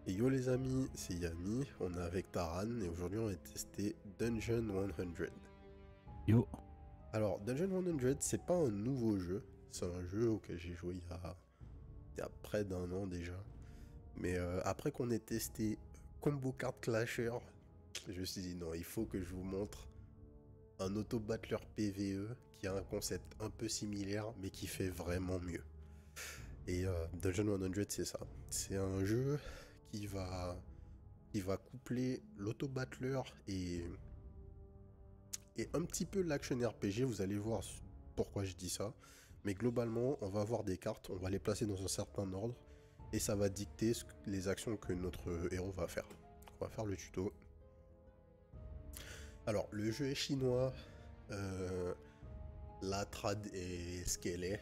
Et yo les amis, c'est Yami, on est avec Taran et aujourd'hui on va tester Dungeon 100. Yo, Alors Dungeon 100 c'est pas un nouveau jeu, c'est un jeu auquel j'ai joué il y a près d'un an déjà. Mais après qu'on ait testé Combo Card Clasher, je me suis dit non, il faut que je vous montre un auto-battler PvE qui a un concept un peu similaire mais qui fait vraiment mieux. Et Dungeon 100 c'est ça, c'est un jeu qui va coupler l'auto-battler et un petit peu l'action RPG, vous allez voir pourquoi je dis ça. Mais globalement, on va avoir des cartes, on va les placer dans un certain ordre, et ça va dicter les actions que notre héros va faire. On va faire le tuto. Alors, le jeu est chinois, la trad est ce qu'elle est,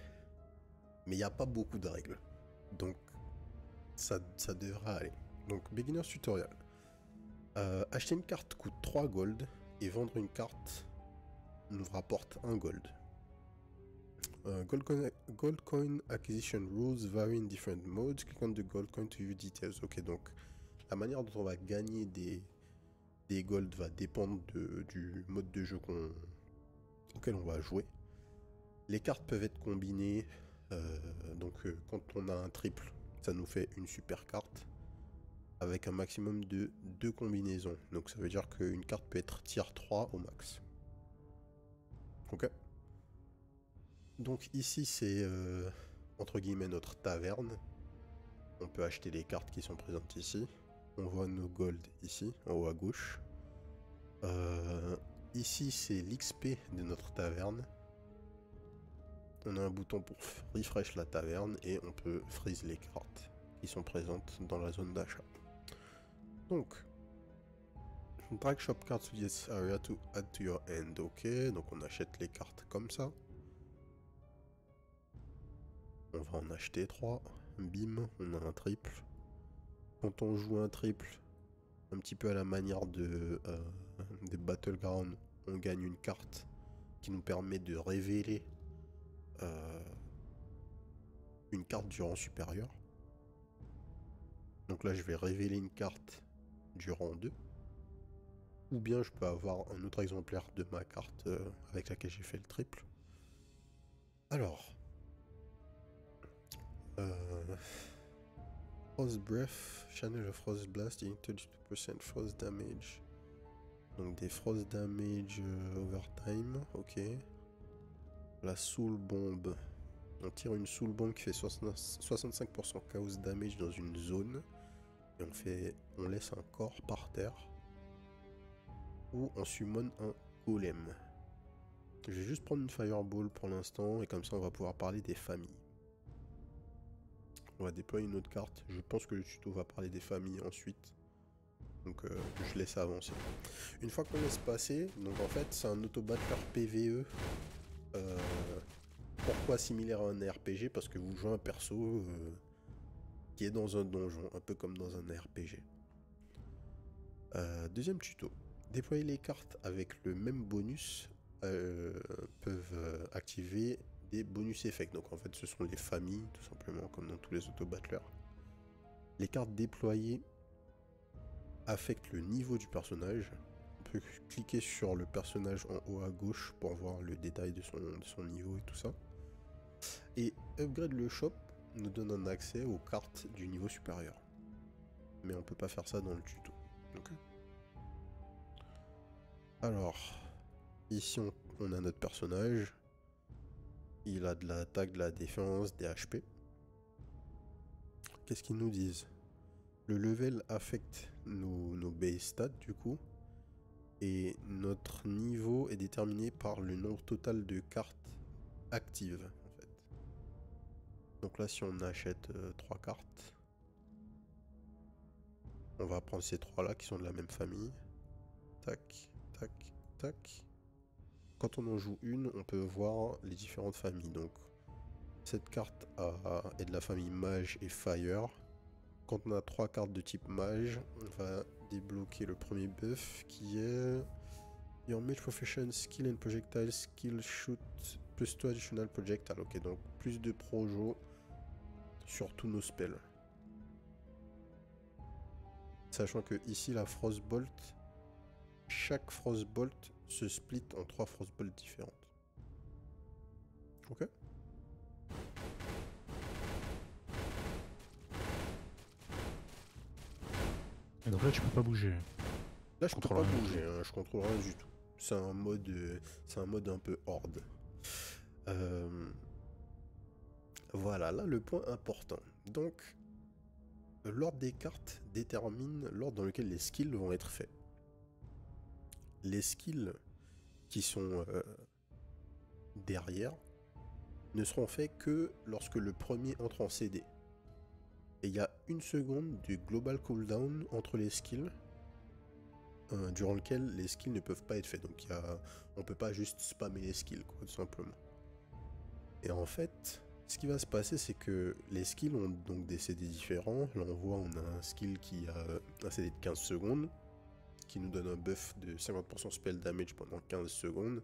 mais il n'y a pas beaucoup de règles. Donc, ça devrait aller. Donc, Beginner's Tutorial. Acheter une carte coûte 3 gold, et vendre une carte nous rapporte 1 gold. Gold coin acquisition rules vary in different modes. Click on the gold coin to view details. Ok, donc la manière dont on va gagner des gold va dépendre du mode de jeu auquel on va jouer. Les cartes peuvent être combinées. Quand on a un triple, ça nous fait une super carte avec un maximum de 2 combinaisons. Donc ça veut dire qu'une carte peut être tier 3 au max. Ok. Donc ici c'est entre guillemets notre taverne. On peut acheter les cartes qui sont présentes ici. On voit nos gold ici, en haut à gauche. Ici c'est l'XP de notre taverne. On a un bouton pour refresh la taverne et on peut freeze les cartes qui sont présentes dans la zone d'achat. Donc, drag shop cards to this area to add to your hand. Ok, donc on achète les cartes comme ça. On va en acheter 3. Bim, on a un triple. Quand on joue un triple, un petit peu à la manière des Battlegrounds, on gagne une carte qui nous permet de révéler une carte du rang supérieur. Donc là, je vais révéler une carte du rang 2. Ou bien je peux avoir un autre exemplaire de ma carte avec laquelle j'ai fait le triple. Alors, Frost Breath, Channel of Frost Blast, 32% Frost Damage. Donc des Frost Damage overtime, ok. La Soul Bomb. On tire une Soul Bomb qui fait 65% Chaos Damage dans une zone. Et on laisse un corps par terre. Ou on summon un Golem. Je vais juste prendre une Fireball pour l'instant. Et comme ça on va pouvoir parler des familles. On va déployer une autre carte. Je pense que le tuto va parler des familles ensuite. Donc je laisse avancer. Une fois qu'on laisse passer, donc en fait c'est un auto-battler PvE. Pourquoi similaire à un RPG? Parce que vous jouez un perso qui est dans un donjon, un peu comme dans un RPG. Deuxième tuto. Déployer les cartes avec le même bonus peuvent activer des bonus effects. Donc en fait ce sont les familles, tout simplement, comme dans tous les auto-battlers. Les cartes déployées affectent le niveau du personnage. On peut cliquer sur le personnage en haut à gauche pour voir le détail de son niveau et tout ça. Et Upgrade le shop nous donne un accès aux cartes du niveau supérieur. Mais on peut pas faire ça dans le tuto. Okay. Alors, ici on a notre personnage. Il a de l'attaque, de la défense, des HP. Qu'est-ce qu'ils nous disent? Le level affecte nos base stats du coup. Et notre niveau est déterminé par le nombre total de cartes actives en fait. Donc là si on achète 3 cartes, on va prendre ces 3 là qui sont de la même famille. Tac, tac, tac. Quand on en joue une, on peut voir les différentes familles. Donc cette carte est de la famille mage et fire. Quand on a 3 cartes de type mage, on va débloquer le premier buff qui est Your Mage Profession Skill and Projectile Skill Shoot plus 2 Additional Projectile. Ok, donc plus de projo sur tous nos spells. Sachant que ici, la Frostbolt, chaque Frostbolt se split en 3 Frostbolts différentes. Ok. Et donc là, tu peux pas bouger. Là, je peux Contrôle pas rien du bouger, hein, je contrôle rien du tout. C'est un mode un peu horde. Voilà, là le point important. Donc, l'ordre des cartes détermine l'ordre dans lequel les skills vont être faits. Les skills qui sont derrière ne seront faits que lorsque le premier entre en CD. Et il y a 1 seconde du global cooldown entre les skills, durant lequel les skills ne peuvent pas être faits. Donc on peut pas juste spammer les skills, quoi, tout simplement. Et en fait, ce qui va se passer, c'est que les skills ont donc des CD différents. Là on voit, on a un skill qui a un CD de 15 secondes, qui nous donne un buff de 50% spell damage pendant 15 secondes.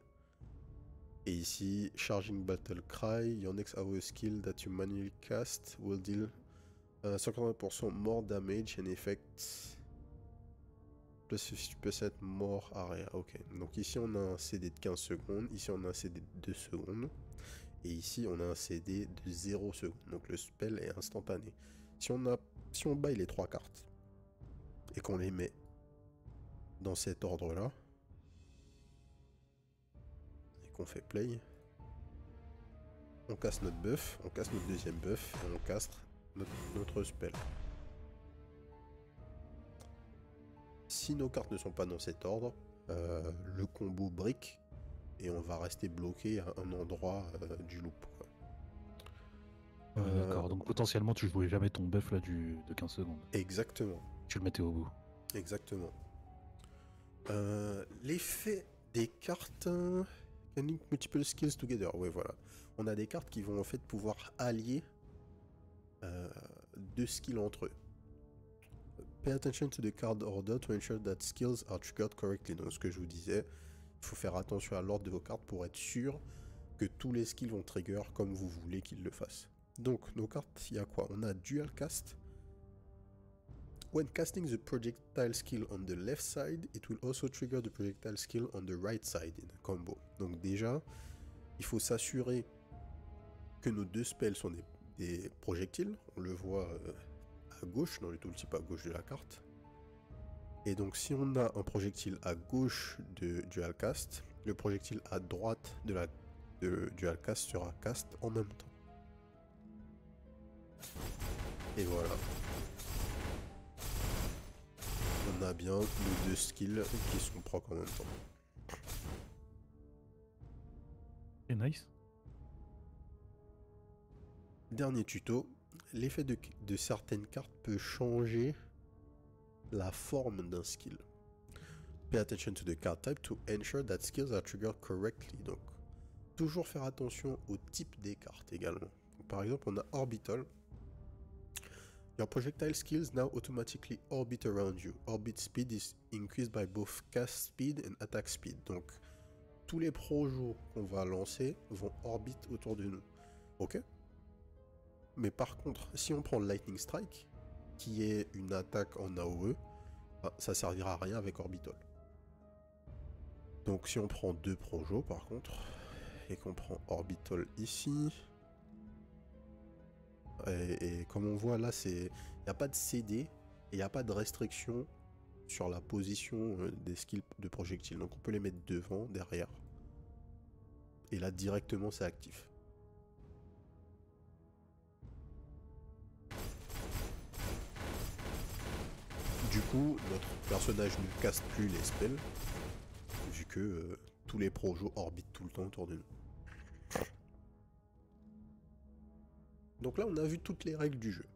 Et ici, Charging Battle Cry, your next AoE skill that you manually cast will deal 50% more damage and effect plus 50% more area. Ok, donc ici on a un CD de 15 secondes, ici on a un CD de 2 secondes, et ici on a un CD de 0 secondes, donc le spell est instantané. Si on baille les 3 cartes, et qu'on les met dans cet ordre-là, et qu'on fait play, on casse notre buff, on casse notre deuxième buff, et on casse notre spell. Si nos cartes ne sont pas dans cet ordre, le combo brick et on va rester bloqué à un endroit du loop. D'accord, donc potentiellement tu jouais jamais ton buff là de 15 secondes. Exactement. Tu le mettais au bout. Exactement. L'effet des cartes... Can link multiple skills together. Ouais, voilà. On a des cartes qui vont en fait pouvoir allier 2 skills entre eux. Pay attention to the card order to ensure that skills are triggered correctly. Donc ce que je vous disais, il faut faire attention à l'ordre de vos cartes pour être sûr que tous les skills vont trigger comme vous voulez qu'ils le fassent. Donc nos cartes, il y a quoi? On a dual cast. When casting the projectile skill on the left side, it will also trigger the projectile skill on the right side in a combo. Donc déjà, il faut s'assurer que nos 2 spells sont des projectiles. On le voit à gauche, dans le tooltip à gauche de la carte. Et donc si on a un projectile à gauche de dual cast, le projectile à droite de dual cast sera cast en même temps. Et voilà. On a bien nos 2 skills qui sont proc en même temps. C'est nice. Dernier tuto, l'effet de certaines cartes peut changer la forme d'un skill. Pay attention to the card type to ensure that skills are triggered correctly. Donc, toujours faire attention au type des cartes également. Donc, par exemple, on a Orbital. Your projectile skills now automatically orbit around you. Orbit speed is increased by both cast speed and attack speed. Donc, tous les projos qu'on va lancer vont orbit autour de nous. Ok? Mais par contre, si on prend Lightning Strike, qui est une attaque en AoE, ça servira à rien avec Orbital. Donc si on prend 2 projos par contre, et qu'on prend Orbital ici, et comme on voit là, il n'y a pas de CD, et il n'y a pas de restriction sur la position des skills de projectiles. Donc on peut les mettre devant, derrière. Et là directement c'est actif. Du coup, notre personnage ne casse plus les spells, vu que tous les projos orbitent tout le temps autour de nous. Donc là, on a vu toutes les règles du jeu.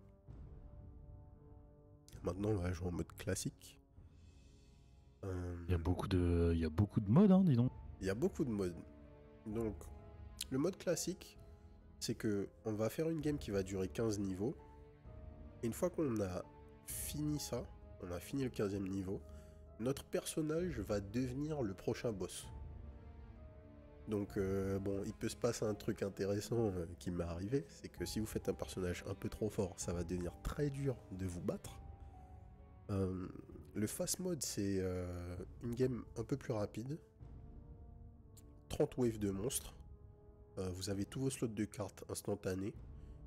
Maintenant, on va jouer en mode classique. Il y a beaucoup de modes, hein, dis donc. Il y a beaucoup de modes. Donc, le mode classique, c'est que on va faire une game qui va durer 15 niveaux. Et une fois qu'on a fini ça, on a fini le 15e niveau, notre personnage va devenir le prochain boss. Donc bon, il peut se passer un truc intéressant qui m'est arrivé, c'est que si vous faites un personnage un peu trop fort, ça va devenir très dur de vous battre. Euh, le fast mode, c'est une game un peu plus rapide. 30 waves de monstres. Vous avez tous vos slots de cartes instantanés.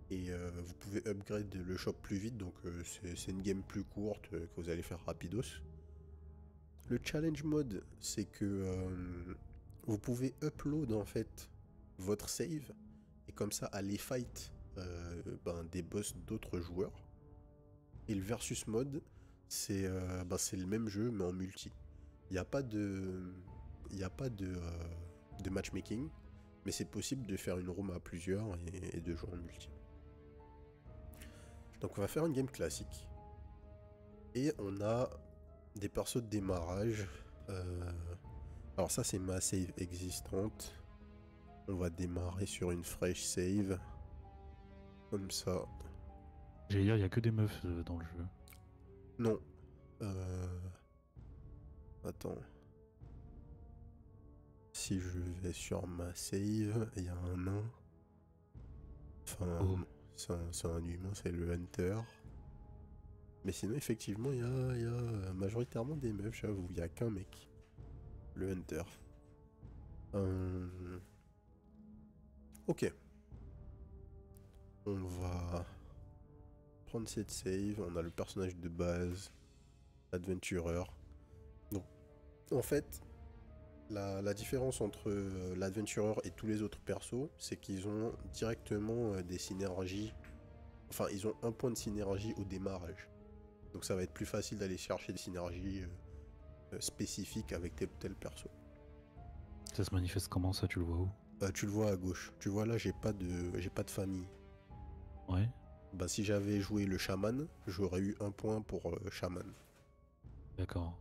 Et vous pouvez upgrade le shop plus vite. Donc c'est une game plus courte que vous allez faire rapidos. Le challenge mode, c'est que vous pouvez upload en fait votre save. Et comme ça, aller fight des boss d'autres joueurs. Et le versus mode, c'est le même jeu mais en multi. Il n'y a pas de, il y a pas de matchmaking, mais c'est possible de faire une room à plusieurs et de jouer en multi. Donc on va faire une game classique. Et on a des persos de démarrage. Alors ça c'est ma save existante. On va démarrer sur une fresh save. Comme ça. J'allais dire, il y a que des meufs dans le jeu. Non. Attends. Si je vais sur ma save, il y a un nain. Enfin, Oh. c'est un humain, c'est le Hunter. Mais sinon, effectivement, il y a majoritairement des meufs, j'avoue. Il n'y a qu'un mec. Le Hunter. Ok. On va prendre cette save. On a le personnage de base. L'adventureur. Donc, en fait, la différence entre l'adventureur et tous les autres persos, c'est qu'ils ont directement des synergies. Enfin, ils ont un point de synergie au démarrage. Donc ça va être plus facile d'aller chercher des synergies spécifiques avec tel ou tel perso. Ça se manifeste comment ça, tu le vois où? Tu le vois à gauche. Tu vois là, j'ai pas de famille. Ouais. Bah si j'avais joué le chaman, j'aurais eu un point pour chaman. D'accord.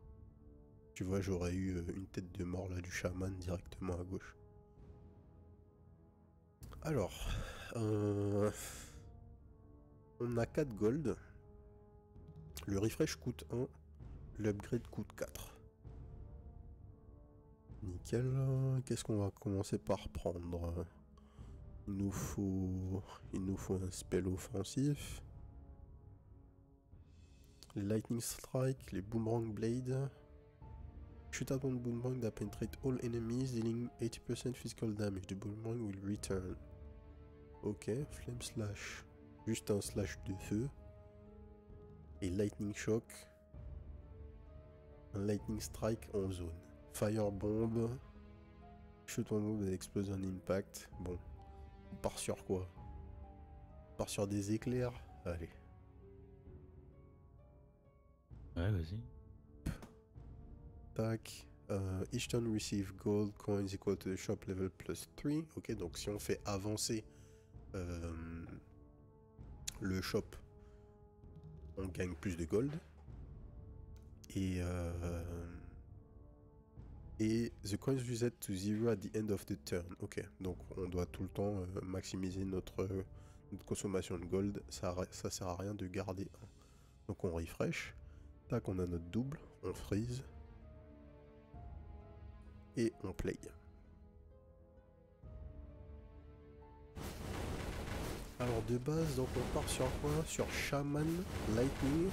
Tu vois, j'aurais eu une tête de mort là du chaman directement à gauche. Alors, on a 4 gold. Le refresh coûte 1, l'upgrade coûte 4. Nickel. Qu'est-ce qu'on va commencer par prendre? Il nous faut un spell offensif. Les Lightning Strike, les Boomerang Blade. Shoot out one boomerang that penetrate all enemies, dealing 80% physical damage. The boomerang will return. Ok, Flame Slash. Juste un slash de feu. Et Lightning Shock. Un Lightning Strike en zone. Fire Bomb. Shoot one bomb that explodes on impact. Bon. On part sur quoi? On part sur des éclairs? Allez. Ouais, vas-y. Tac. Each turn receive gold coins equal to the shop level plus 3. Ok, donc si on fait avancer le shop, on gagne plus de gold. Et the coins reset to 0 at the end of the turn. Ok, donc on doit tout le temps maximiser notre consommation de gold. Ça sert à rien de garder un. Donc on refresh. Tac, on a notre double. On freeze. Et on play. Alors de base, donc on part sur quoi? Sur Shaman Lightning.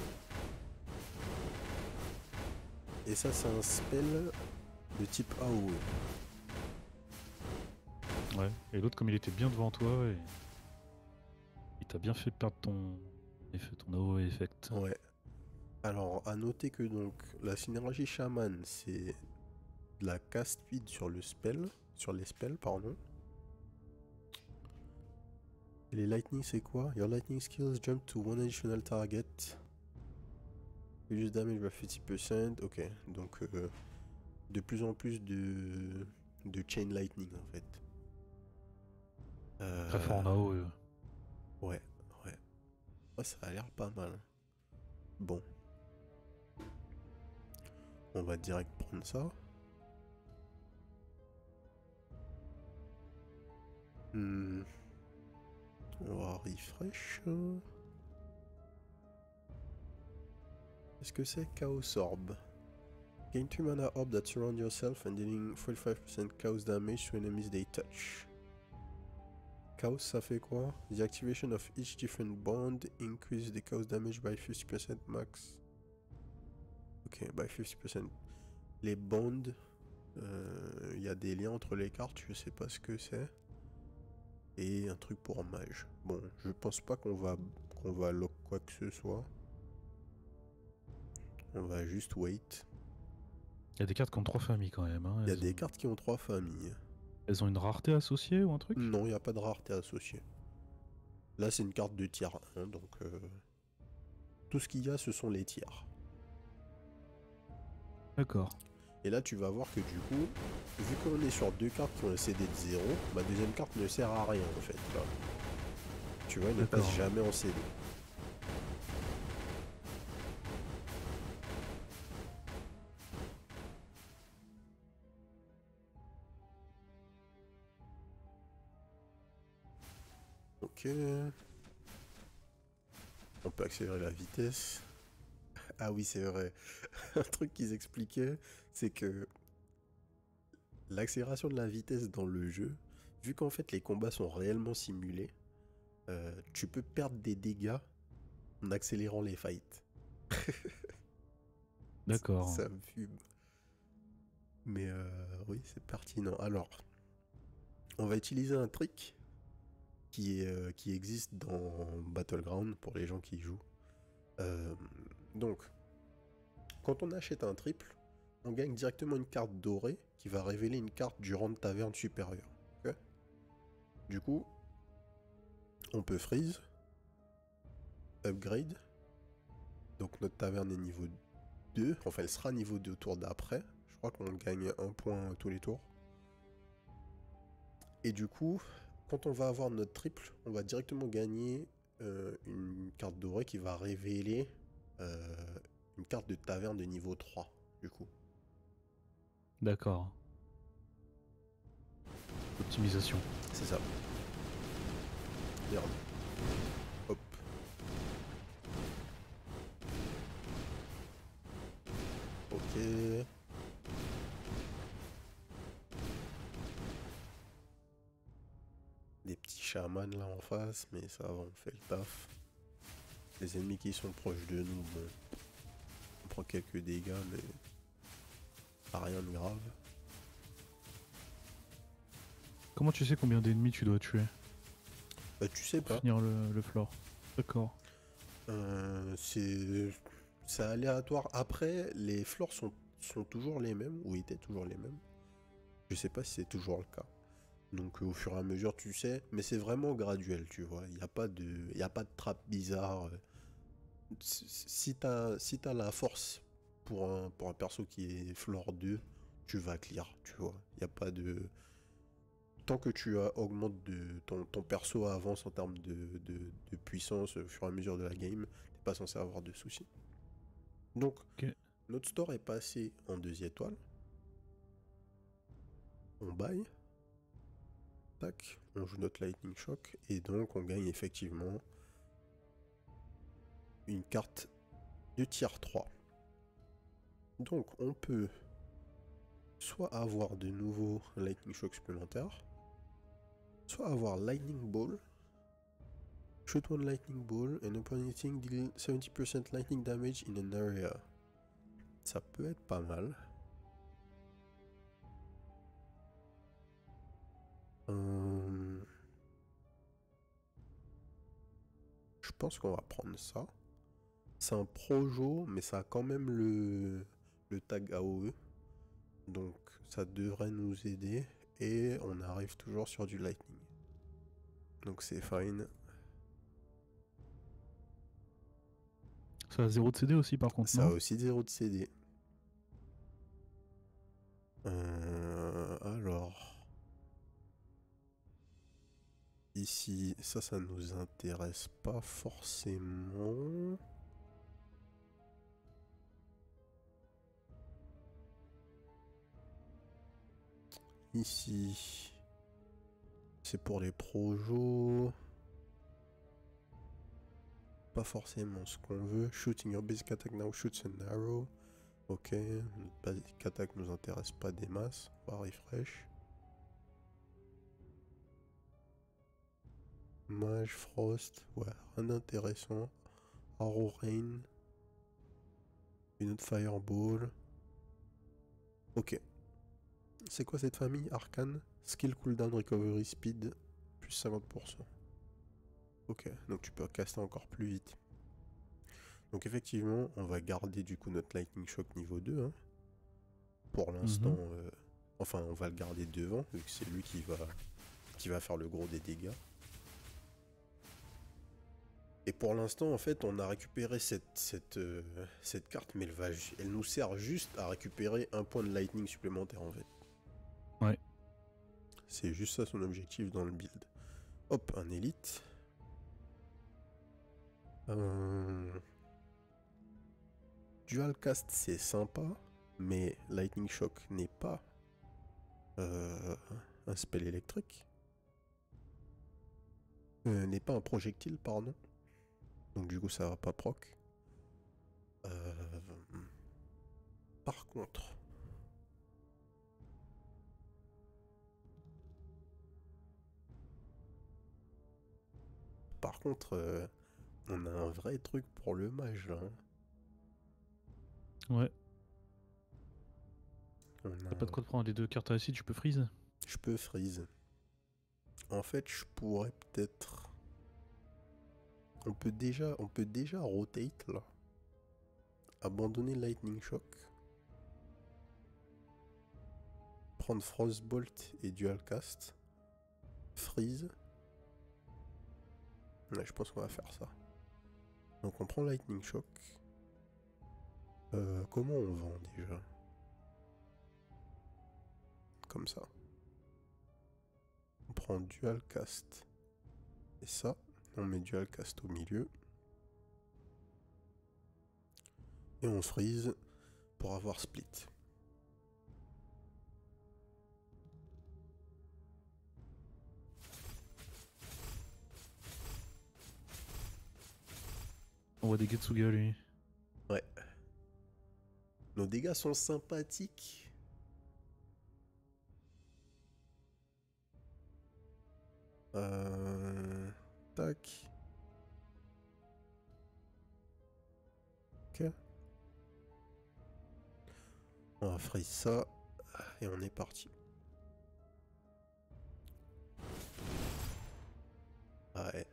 Et ça c'est un spell de type AOE. Ouais. Et l'autre, comme il était bien devant toi, et il t'a bien fait perdre ton AOE effect. Ouais. Alors à noter que donc la synergie Shaman c'est de la cast speed sur le spell, sur les spells pardon. Et les lightning c'est quoi? Your lightning skills jump to one additional target. Reduce damage by 50%. Ok, donc de plus en plus de chain lightning en fait. Très fort en AOE. Ouais, ouais. Oh, ça a l'air pas mal. Bon. On va direct prendre ça. On va refresh. Qu'est-ce que c'est? Chaos Orb. Gain 2 mana orb that surround yourself and dealing 45% chaos damage to enemies they touch. Chaos ça fait quoi? The activation of each different bond increase the chaos damage by 50% max. Ok, by 50%. Les bonds, il y a des liens entre les cartes, je sais pas ce que c'est. Et un truc pour mage. Bon, je pense pas qu'on va lock quoi que ce soit. On va juste wait. Il y a des cartes qui ont 3 familles quand même. Hein. Il y a des cartes qui ont 3 familles. Elles ont une rareté associée ou un truc? Non, il n'y a pas de rareté associée. Là, c'est une carte de tiers 1, donc tout ce qu'il y a, ce sont les tiers. D'accord. Et là, tu vas voir que du coup, vu qu'on est sur deux cartes qui ont un CD de 0, ma deuxième carte ne sert à rien en fait. Là. Tu vois, elle ne passe jamais en CD. Ok. On peut accélérer la vitesse. Ah oui, c'est vrai. Un truc qu'ils expliquaient, c'est que l'accélération de la vitesse dans le jeu, vu qu'en fait les combats sont réellement simulés, tu peux perdre des dégâts en accélérant les fights. D'accord. Ça me fume. Mais oui, c'est pertinent. Alors, on va utiliser un trick qui existe dans Battleground pour les gens qui y jouent. Donc, quand on achète un triple, on gagne directement une carte dorée qui va révéler une carte du rang de taverne supérieur. Okay, du coup, on peut freeze, upgrade. Donc notre taverne est niveau 2. Enfin, elle sera niveau 2 au tour d'après. Je crois qu'on gagne un point tous les tours. Et du coup, quand on va avoir notre triple, on va directement gagner une carte dorée qui va révéler une carte de taverne de niveau 3, du coup. D'accord. Optimisation. C'est ça. Merde. Hop. Ok. Des petits chamans là en face, mais ça va, on fait le taf. Les ennemis qui sont proches de nous, bon, on prend quelques dégâts, mais pas rien de grave. Comment tu sais combien d'ennemis tu dois tuer Bah tu sais pour pas. finir le floor? D'accord. C'est aléatoire. Après, les floors sont toujours les mêmes, ou étaient toujours les mêmes. Je sais pas si c'est toujours le cas. Donc au fur et à mesure, tu sais, mais c'est vraiment graduel, tu vois. Il n'y a pas de trap bizarre. Si t'as la force pour un perso qui est floor 2, tu vas clear, tu vois. Il n'y a pas de... Tant que tu augmentes ton perso avance en termes de puissance au fur et à mesure de la game, t'es pas censé avoir de soucis. Donc, Ok. notre store est passé en 2 étoiles. On buy. Tac, on joue notre Lightning Shock. Et donc, on gagne effectivement une carte de tier 3. Donc, on peut soit avoir de nouveau Lightning Shock supplémentaire, soit avoir Lightning Ball. Shoot one lightning ball and upon hitting deal 70% lightning damage in an area. Ça peut être pas mal. Je pense qu'on va prendre ça. C'est un projo, mais ça a quand même le tag AOE. Donc ça devrait nous aider. Et on arrive toujours sur du lightning. Donc c'est fine. Ça a 0 de CD aussi par contre, Ça a non? aussi 0 de CD. Alors... Ici, ça nous intéresse pas forcément. Ici, c'est pour les projos. Pas forcément ce qu'on veut. Shooting your basic attack now shoots an arrow. Ok, notre basic attack nous intéresse pas des masses. On va refresh. Mage, Frost, ouais, rien d'intéressant. Arrow Rain. Une autre Fireball. Ok. C'est quoi cette famille? Arcane. Skill cooldown recovery speed. Plus 50%. Ok, donc tu peux caster encore plus vite. Donc effectivement, on va garder du coup notre Lightning Shock niveau 2. Hein. Pour l'instant, enfin on va le garder devant, vu que c'est lui qui va faire le gros des dégâts. Et pour l'instant, en fait, on a récupéré cette carte, mais elle nous sert juste à récupérer un point de Lightning supplémentaire en fait. Ouais. C'est juste ça son objectif dans le build. Hop, un élite. Dual cast c'est sympa, mais Lightning Shock n'est pas un spell électrique. N'est pas un projectile, pardon. Donc du coup ça va pas proc. Par contre... on a un vrai truc pour le mage là. Ouais. T'as pas de quoi te prendre les 2 cartes à tu peux freeze. Je peux freeze. En fait, je pourrais peut-être... On peut déjà rotate là. Abandonner Lightning Shock. Prendre Frostbolt et Dual Cast. Freeze. Ouais, je pense qu'on va faire ça. Donc on prend Lightning Shock. Comment on vend déjà? Comme ça. On prend Dual Cast. Et ça, on met Dual Cast au milieu. Et on freeze pour avoir split. On voit des Getsuga lui. Ouais. Nos dégâts sont sympathiques. Tac. Ok. On va freeze ça. Et on est parti. Ouais.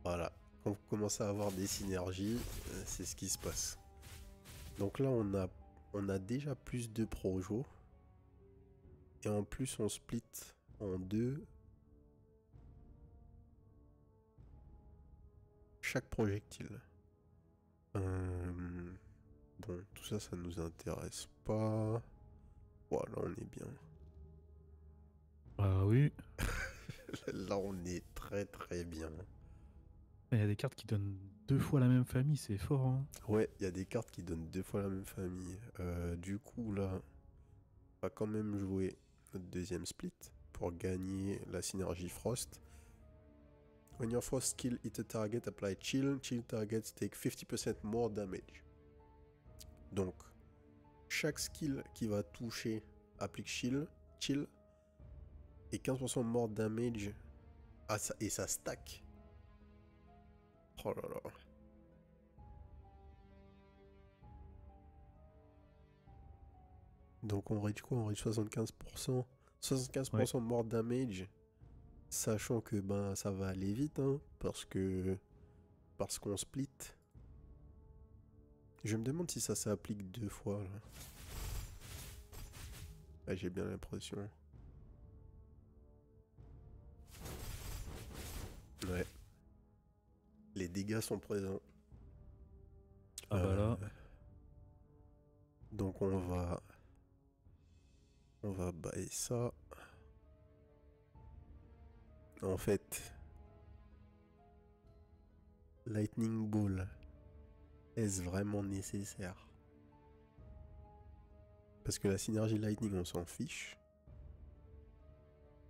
Voilà. Quand vous commencez à avoir des synergies, c'est ce qui se passe. Donc là, on a déjà plus de projos. Et en plus, on split en deux chaque projectile. Bon, tout ça, ça nous intéresse pas. Voilà, on est bien. Ah oui. Là, on est très très bien. Il y a des cartes qui donnent 2 fois la même famille, c'est fort. Hein. Ouais, il y a des cartes qui donnent 2 fois la même famille. Du coup, là, on va quand même jouer notre deuxième split pour gagner la synergie Frost. When your Frost skill hit a target, apply chill. Chill targets take 50% more damage. Donc, chaque skill qui va toucher applique chill, et 15% more damage. Ah, ça, et ça stack. Oh là là. Donc on réduit quoi? On réduit 75%. 75% Ouais. more damage. Sachant que ben ça va aller vite, hein, parce qu'on split. Je me demande si ça s'applique 2 fois là. Ah, j'ai bien l'impression. Ouais. Les dégâts sont présents. Ah bah là. Donc on va bailler ça. En fait, Lightning Ball, est-ce vraiment nécessaire? Parce que la synergie Lightning, on s'en fiche.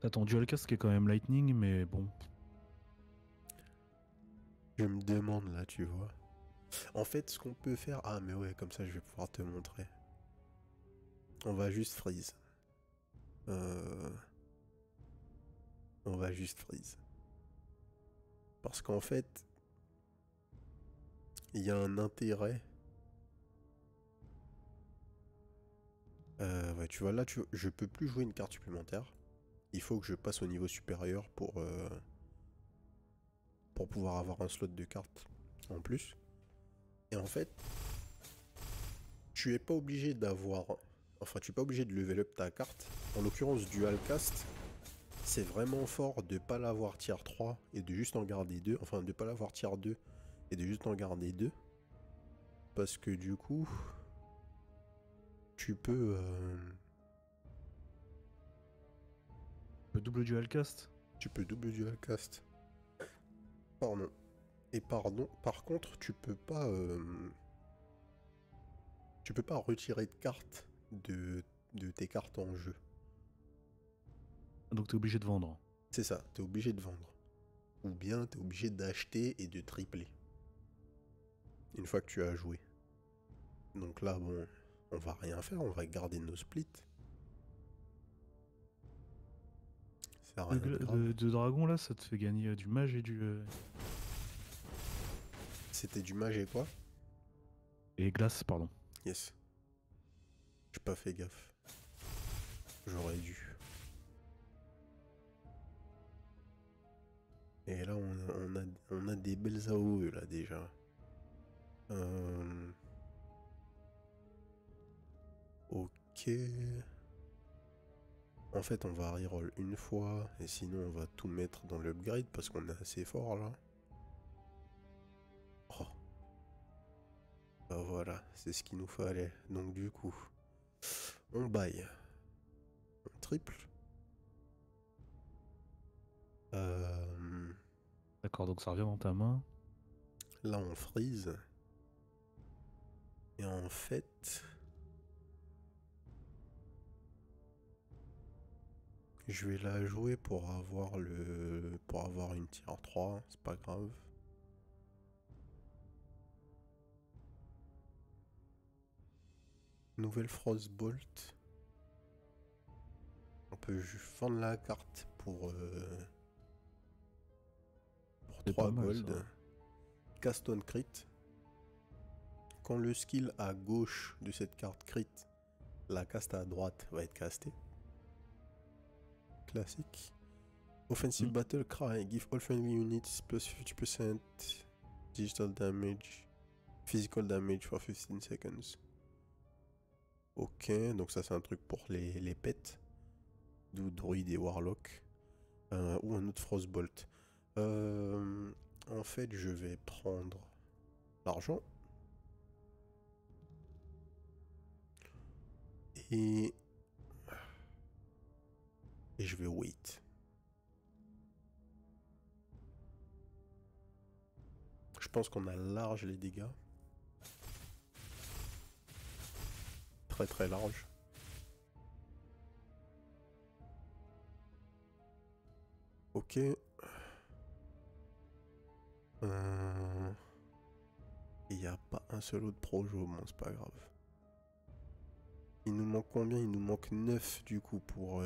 T'as ton dual cast qui est quand même lightning, mais bon. Je me demande là, tu vois. En fait, ce qu'on peut faire... Ah, mais ouais, comme ça, je vais pouvoir te montrer. On va juste freeze. On va juste freeze. Parce qu'en fait, il y a un intérêt Tu vois là, je peux plus jouer une carte supplémentaire. Il faut que je passe au niveau supérieur pour pouvoir avoir un slot de carte en plus. Et en fait, tu es pas obligé d'avoir... Enfin, tu es pas obligé de level up ta carte. En l'occurrence, Dual Cast, c'est vraiment fort de pas l'avoir tier 3 et de juste en garder 2. Enfin, de pas l'avoir tier 2 et de juste en garder 2. Parce que du coup, tu peux... Le double dual cast. tu peux double Dual Cast. Pardon. Et par contre, tu peux pas retirer de cartes de tes cartes en jeu. Donc t'es obligé de vendre. C'est ça, t'es obligé de vendre. Ou bien t'es obligé d'acheter et de tripler. Une fois que tu as joué. Donc là, bon, on va rien faire, on va garder nos splits. Ça a rien de grave. De dragon là, ça te fait gagner du mage et du... C'était du mage et quoi? Et glace, pardon. Yes. J'ai pas fait gaffe. J'aurais dû. Et là, on a des belles AOE là déjà. Ok. En fait, on va reroll une fois. Et sinon, on va tout mettre dans l'upgrade parce qu'on est assez fort là. Oh. Bah voilà, c'est ce qu'il nous fallait. Donc du coup, on baille. On triple. D'accord, donc ça revient dans ta main. Là, on freeze. Et en fait, je vais la jouer pour avoir une tier 3, c'est pas grave. Nouvelle Frostbolt. On peut vendre la carte pour 3 gold. Cast on crit. Quand le skill à gauche de cette carte crit, la caste à droite va être castée. Classique. Offensive Battle Cry. Give all friendly units plus 50% digital damage. Physical damage for 15 seconds. Ok, donc ça c'est un truc pour les pets. D'où druide et warlock. Ou un autre frostbolt. En fait, je vais prendre l'argent. Et je vais wait. Je pense qu'on a large les dégâts. Très très large. Ok. Il n'y a pas un seul autre projo, bon c'est pas grave. Il nous manque combien? Il nous manque 9 du coup pour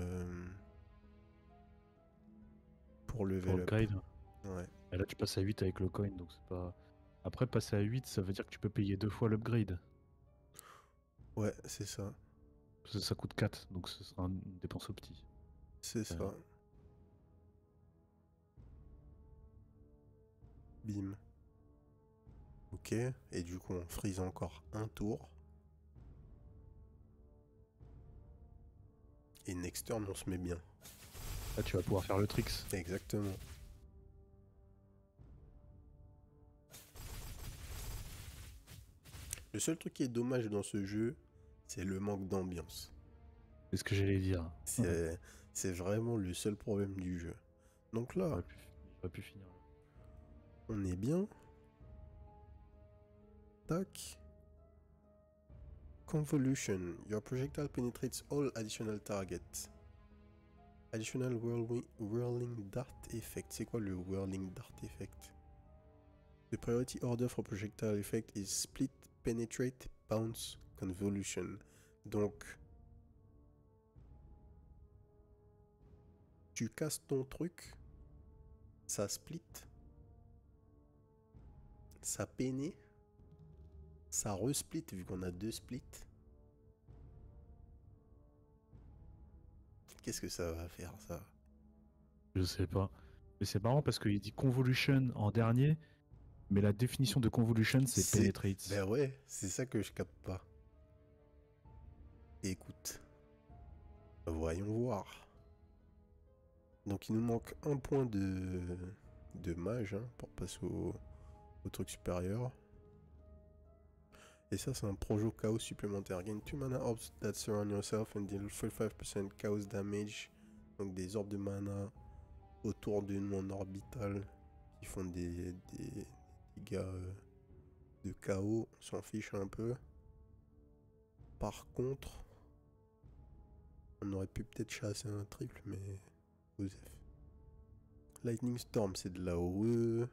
level le up. guide. Ouais. Et là tu passes à 8 avec le coin, donc c'est pas... Après passer à 8, ça veut dire que tu peux payer 2 fois l'upgrade. Ouais, c'est ça. Parce que ça coûte 4, donc ce sera une dépense au petit. C'est ça. Bim. Ok, et du coup on freeze encore un tour. Et next turn on se met bien. Là tu vas pouvoir faire le tricks. Exactement. Le seul truc qui est dommage dans ce jeu, c'est le manque d'ambiance. C'est ce que j'allais dire. C'est vraiment le seul problème du jeu. Donc là, j'aurais pu finir. On est bien. Tac. Convolution. Your projectile penetrates all additional targets. Additional whirling dart effect. C'est quoi le whirling dart effect? The priority order for projectile effect is split, penetrate, bounce, convolution. Donc, tu casses ton truc, ça split, ça pénètre, ça resplit vu qu'on a 2 splits. Qu'est-ce que ça va faire, ça? Je sais pas. Mais c'est marrant parce qu'il dit convolution en dernier, mais la définition de convolution c'est penetrate. Ben ouais, c'est ça que je capte pas. Écoute, voyons voir. Donc il nous manque un point de mage hein, pour passer au truc supérieur. Et ça c'est un projo chaos supplémentaire. Gain 2 mana orbs that surround yourself and deal 45% chaos damage. Donc des orbes de mana autour d'une monde orbitale qui font des dégâts de chaos. On s'en fiche un peu. Par contre, on aurait pu peut-être chasser un triple, mais Joseph. Lightning Storm, c'est de l'AOE.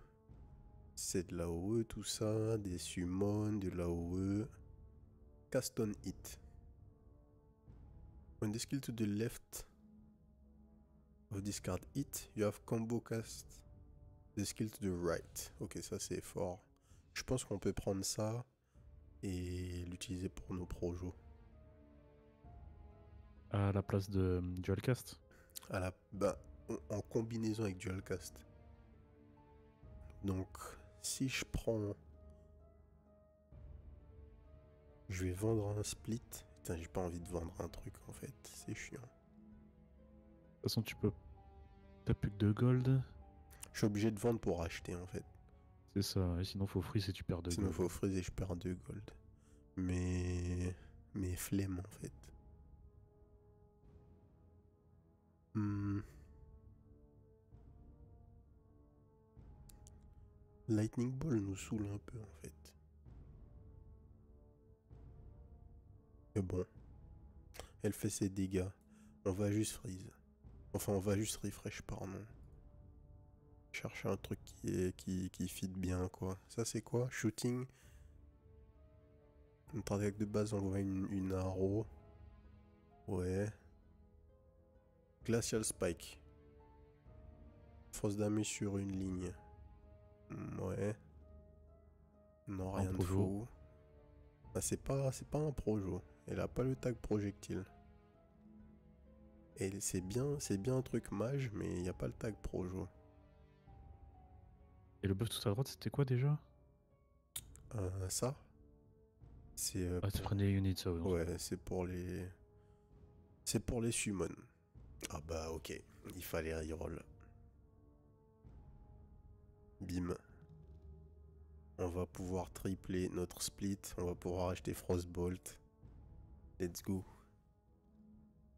C'est de l'AOE, tout ça. Des summons, de l'AOE. Cast on hit. When the skill to the left of this card hit, you have combo cast the skill to the right. Ok, ça c'est fort. Je pense qu'on peut prendre ça et l'utiliser pour nos projos. À la place de Dualcast. En combinaison avec Dualcast. Donc, si je prends... Je vais vendre un split. Putain, j'ai pas envie de vendre un truc en fait. C'est chiant. De toute façon, tu peux. T'as plus que 2 gold. Je suis obligé de vendre pour acheter en fait. C'est ça, et sinon faut freeze et tu perds 2 Sinon, gold. faut freeze et je perds 2 gold. Mais flemme en fait. Lightning Ball nous saoule un peu en fait. Mais bon. Elle fait ses dégâts. On va juste freeze. Enfin, on va juste refresh, pardon. Chercher un truc qui fit bien, quoi. Ça, c'est quoi? Shooting. Notre attaque de base envoie une arrow. Ouais. Glacial Spike. Force damage sur une ligne. Ouais. Non, rien de fou. Ah, c'est pas un projo. Elle a pas le tag projectile. Et c'est bien un truc mage, mais il n'y a pas le tag projo. Et le buff tout à droite, c'était quoi déjà? Ça c'est tu prenais les units, ça, ouais, c'est pour les... C'est pour les summons. Ah bah ok, il fallait reroll. Bim. On va pouvoir tripler notre split, on va pouvoir acheter Frostbolt. Let's go.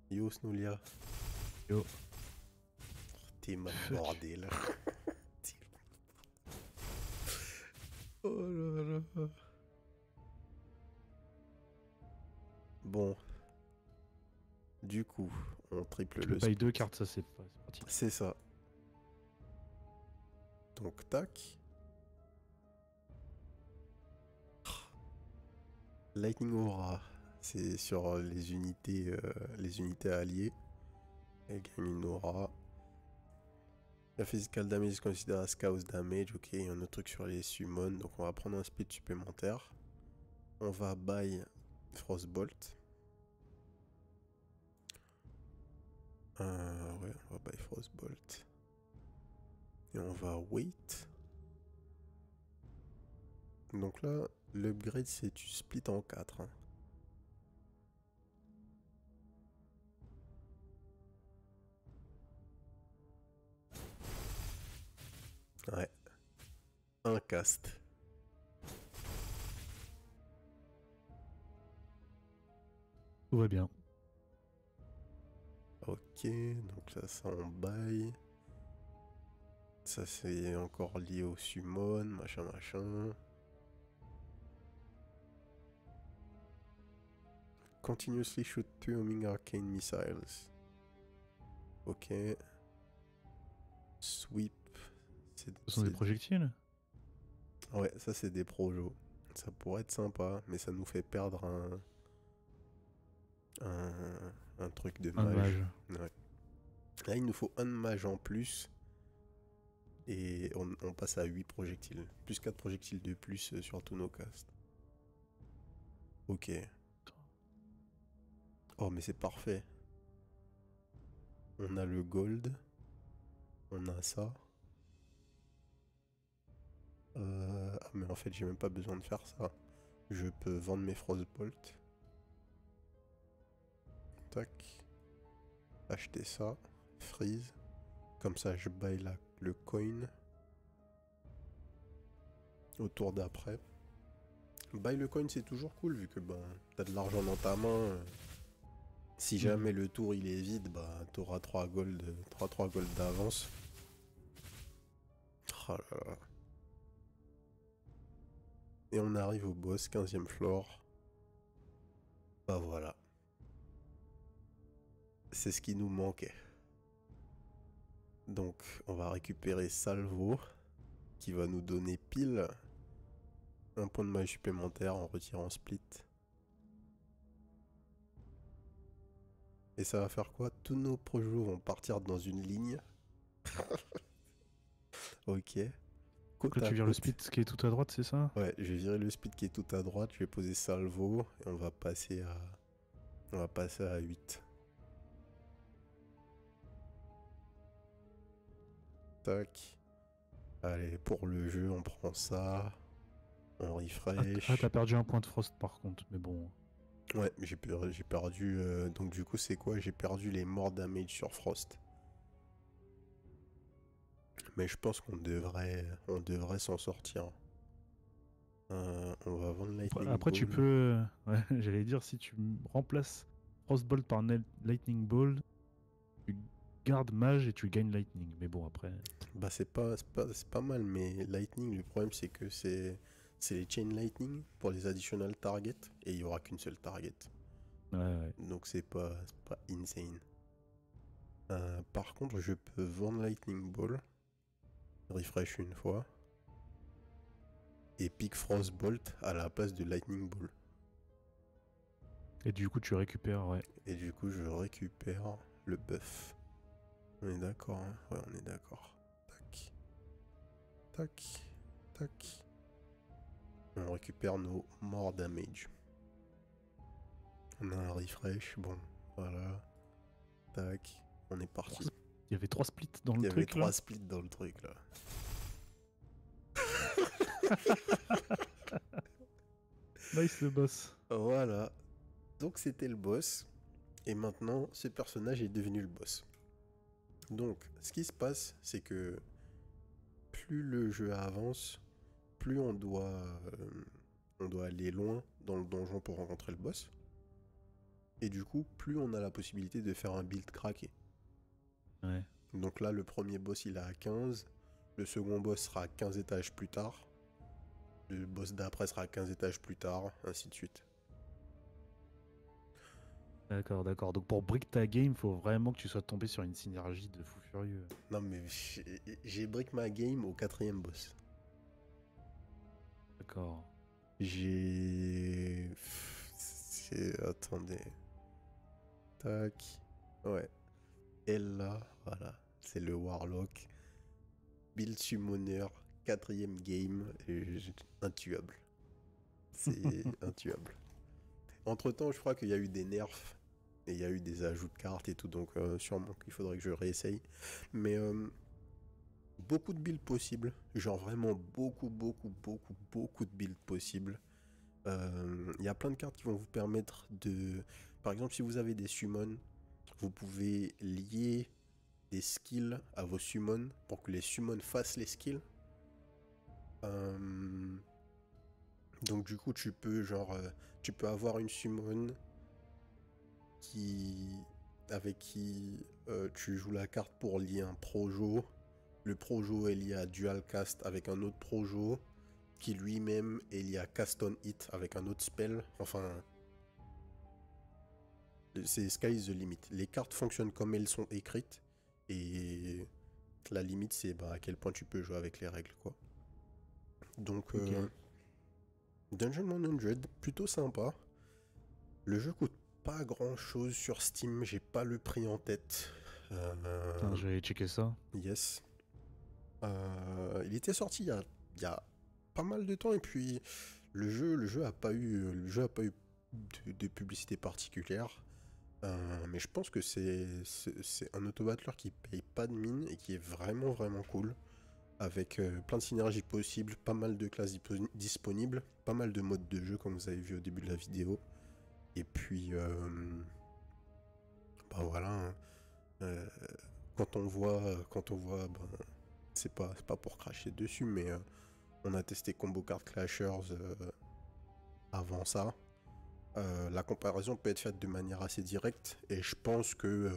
Yo Snoulia. Yo. T'es mal bordel. Oh là là. Bon. Du coup, on triple le... paye 2 cartes, ça c'est pratique. C'est ça. Donc, tac. Lightning Aura, c'est sur les unités alliées. Elle gagne une aura. La physical damage is considered as chaos damage. Ok, il y a un autre truc sur les summons. Donc on va prendre un speed supplémentaire. On va buy Frostbolt. Ouais, on va buy Frostbolt. Et on va wait. Donc là, l'upgrade c'est tu split en 4. Hein. Ouais. Un cast. Tout va bien. Ok, donc là ça on baille. Ça c'est encore lié au summon, machin machin. Continuously shoot 2 homing arcane missiles. Ok. Sweep. Ce sont des projectiles? Ouais, ça c'est des projos. Ça pourrait être sympa, mais ça nous fait perdre un truc de mage. Un mage. Ouais. Là, il nous faut un mage en plus. Et on passe à 8 projectiles. Plus 4 projectiles de plus sur tous nos casts. Ok. Oh, mais c'est parfait. On a le gold. On a ça. Ah, mais en fait, j'ai même pas besoin de faire ça. Je peux vendre mes Frostbolt. Tac. Acheter ça. Freeze. Comme ça, je buy le coin. Au tour d'après. Buy le coin, c'est toujours cool vu que ben, t'as de l'argent dans ta main. Si jamais le tour il est vide, bah t'auras 3 gold d'avance. Oh là là. Et on arrive au boss, 15e floor. Bah voilà. C'est ce qui nous manquait. Donc on va récupérer Salvo, qui va nous donner pile un point de magie supplémentaire en retirant Split. Et ça va faire quoi? Tous nos projets vont partir dans une ligne. Ok. Donc là, tu vires le split qui est tout à droite, c'est ça? Ouais, je vais virer le speed qui est tout à droite, je vais poser Salvo et on va passer à 8. Tac. Allez, pour le jeu, on prend ça. On refresh. Ah, t'as perdu un point de frost par contre, mais bon. Ouais, j'ai perdu. Donc du coup, c'est quoi? J'ai perdu les morts damage sur Frost. Mais je pense qu'on devrait s'en sortir. On va vendre Lightning Après, Ball. tu peux. Ouais, j'allais dire, si tu remplaces Frostbolt par Lightning Ball, tu gardes Mage et tu gagnes Lightning. Mais bon, après. Bah, c'est pas mal, mais Lightning, le problème, c'est que c'est les Chain Lightning pour les additional targets et il n'y aura qu'une seule target. Ouais. Donc, c'est pas insane. Par contre, je peux vendre Lightning Ball, refresh une fois. Et pick Frostbolt à la place de Lightning Ball. Et du coup, tu récupères, ouais. Et du coup, je récupère le buff. On est d'accord, hein? Ouais, on est d'accord. Tac. Tac. Tac. On récupère nos morts damage. On a un refresh, bon, voilà. Tac. On est parti. Il y avait 3 splits dans le truc. Il y avait 3 là. splits dans le truc là. Nice le boss. Voilà. Donc c'était le boss. Et maintenant, ce personnage est devenu le boss. Donc, ce qui se passe, c'est que plus le jeu avance, plus on doit aller loin dans le donjon pour rencontrer le boss. Et du coup, plus on a la possibilité de faire un build craqué. Ouais. Donc là, le premier boss, il est à 15. Le second boss sera à 15 étages plus tard. Le boss d'après sera à 15 étages plus tard, ainsi de suite. D'accord. Donc pour brick ta game, faut vraiment que tu sois tombé sur une synergie de fou furieux. Non mais j'ai brick ma game au 4ème boss. D'accord. Attendez. Tac. Ouais. Et là, voilà. C'est le Warlock. Build Summoner. 4ème game. Intuable. C'est intuable. Entre temps, je crois qu'il y a eu des nerfs. Et il y a eu des ajouts de cartes et tout. Donc sûrement qu'il faudrait que je réessaye. Mais beaucoup de builds possibles. Genre vraiment beaucoup de builds possibles. Il y a plein de cartes qui vont vous permettre de... Par exemple, si vous avez des summons, vous pouvez lier des skills à vos summons pour que les summons fassent les skills. Donc du coup, tu peux avoir une summon avec qui tu joues la carte pour lier un projo. Le projo est lié à dual cast avec un autre projo qui lui-même est lié à cast on hit avec un autre spell. Enfin, c'est sky is the limit. Les cartes fonctionnent comme elles sont écrites et la limite c'est à quel point tu peux jouer avec les règles quoi. Donc Dungeon 100, plutôt sympa. Le jeu coûte pas grand chose sur Steam, j'ai pas le prix en tête. Attends, je vais checker ça. Yes. Il était sorti il y a pas mal de temps et puis le jeu a pas eu de publicité particulière. Mais je pense que c'est un auto-battleur qui paye pas de mine et qui est vraiment vraiment cool. Avec plein de synergies possibles, pas mal de classes disponibles, pas mal de modes de jeu comme vous avez vu au début de la vidéo. Et puis, bah voilà, hein. Euh, quand on voit, ben, c'est pas pour cracher dessus, mais on a testé Combo Card Clashers avant ça. La comparaison peut être faite de manière assez directe, et je pense que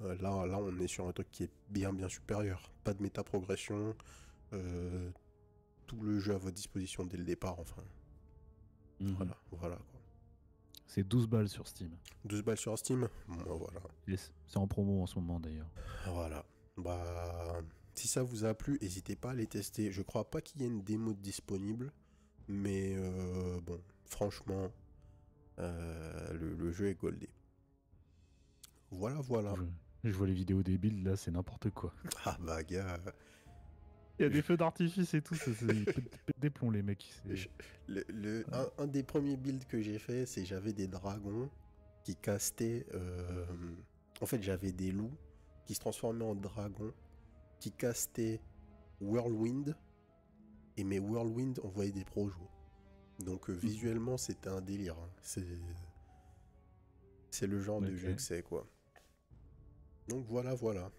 là, on est sur un truc qui est bien bien supérieur. Pas de méta-progression, euh, tout le jeu à votre disposition dès le départ, enfin. Mhm. Voilà quoi. C'est 12 balles sur Steam. 12 balles sur Steam, bon, voilà. C'est en promo en ce moment d'ailleurs. Voilà. Bah, si ça vous a plu, n'hésitez pas à les tester. Je crois pas qu'il y ait une démo disponible, mais bon, franchement, le jeu est goldé. Voilà, voilà. Je vois les vidéos des builds là, c'est n'importe quoi. Ah bah gars, Il y a des feux d'artifice et tout, ils pètent des plombs les mecs. je- un des premiers builds que j'ai fait, c'est j'avais des dragons qui castaient. En fait, j'avais des loups qui se transformaient en dragons, qui castaient Whirlwind, et mes Whirlwind envoyaient des projos. Donc visuellement, c'était un délire, hein. C'est le genre de jeu que c'est, quoi. Donc voilà, voilà.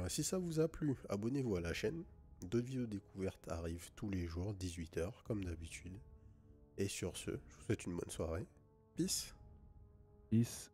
Si ça vous a plu, abonnez-vous à la chaîne. D'autres vidéos découvertes arrivent tous les jours, 18h, comme d'habitude. Et sur ce, je vous souhaite une bonne soirée. Peace. Peace.